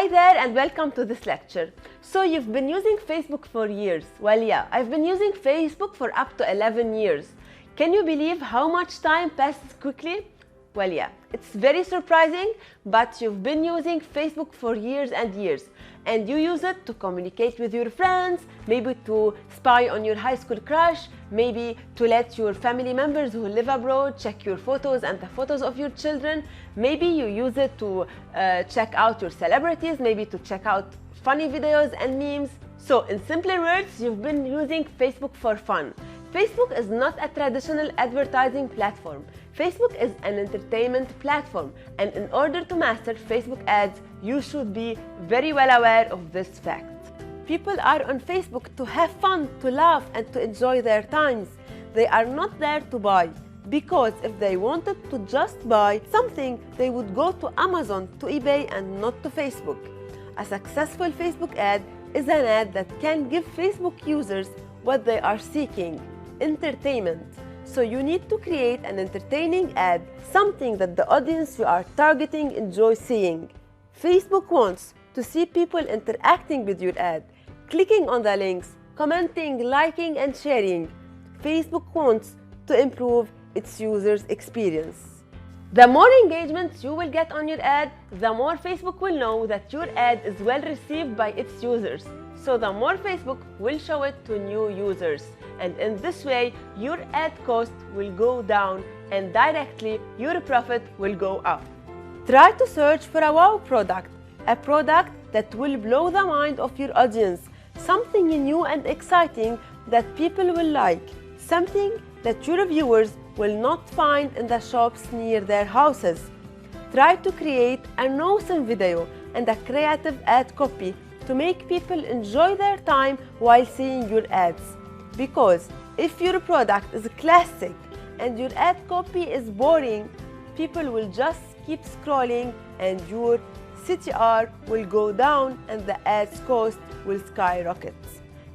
Hi there and welcome to this lecture. So you've been using Facebook for years. Well, yeah, I've been using Facebook for up to 11 years. Can you believe how much time passes quickly? Well, yeah, it's very surprising, but you've been using Facebook for years and years. And you use it to communicate with your friends, maybe to spy on your high school crush, maybe to let your family members who live abroad check your photos and the photos of your children. Maybe you use it to check out your celebrities, maybe to check out funny videos and memes. So in simpler words, you've been using Facebook for fun. Facebook is not a traditional advertising platform. Facebook is an entertainment platform, and in order to master Facebook ads, you should be very well aware of this fact. People are on Facebook to have fun, to laugh, and to enjoy their times. They are not there to buy, because if they wanted to just buy something, they would go to Amazon, to eBay, and not to Facebook. A successful Facebook ad is an ad that can give Facebook users what they are seeking: entertainment. So you need to create an entertaining ad, something that the audience you are targeting enjoy seeing. Facebook wants to see people interacting with your ad, clicking on the links, commenting, liking, and sharing. Facebook wants to improve its users' experience. The more engagement you will get on your ad, the more Facebook will know that your ad is well received by its users. So the more Facebook will show it to new users. And in this way, your ad cost will go down and directly your profit will go up. Try to search for a wow product, a product that will blow the mind of your audience, something new and exciting that people will like, something that your viewers will not find in the shops near their houses. Try to create an awesome video and a creative ad copy to make people enjoy their time while seeing your ads. Because if your product is classic and your ad copy is boring, people will just keep scrolling and your CTR will go down and the ads cost will skyrocket.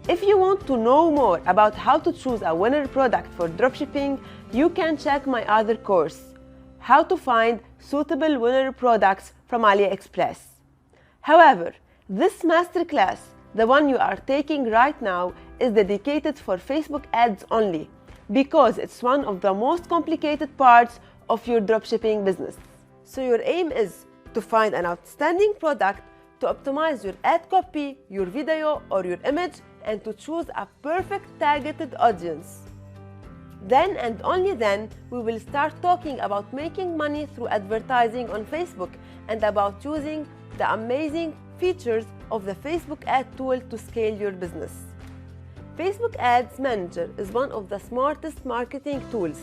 If you want to know more about how to choose a winner product for dropshipping, you can check my other course, How to Find Suitable Winner Products from AliExpress. However, this masterclass, the one you are taking right now, is dedicated for Facebook ads only, because it's one of the most complicated parts of your dropshipping business. So your aim is to find an outstanding product, to optimize your ad copy, your video, or your image, and to choose a perfect targeted audience. Then and only then, we will start talking about making money through advertising on Facebook and about using the amazing features of the Facebook ad tool to scale your business. Facebook Ads Manager is one of the smartest marketing tools,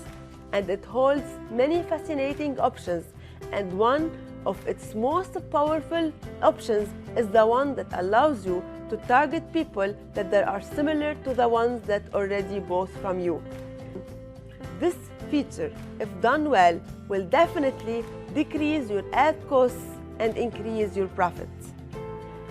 and it holds many fascinating options, and one of its most powerful options is the one that allows you to target people that are similar to the ones that already bought from you. This feature, if done well, will definitely decrease your ad costs and increase your profits.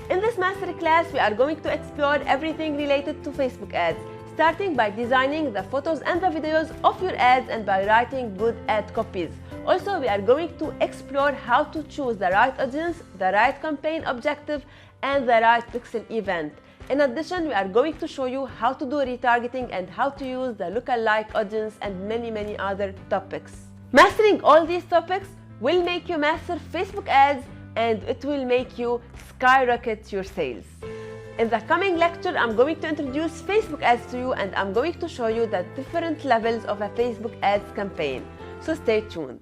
In this masterclass, we are going to explore everything related to Facebook ads, starting by designing the photos and the videos of your ads and by writing good ad copies. Also, we are going to explore how to choose the right audience, the right campaign objective, and the right pixel event. In addition, we are going to show you how to do retargeting and how to use the lookalike audience and many other topics. Mastering all these topics will make you master Facebook ads, and it will make you skyrocket your sales. In the coming lecture, I'm going to introduce Facebook ads to you, and I'm going to show you the different levels of a Facebook ads campaign. So stay tuned.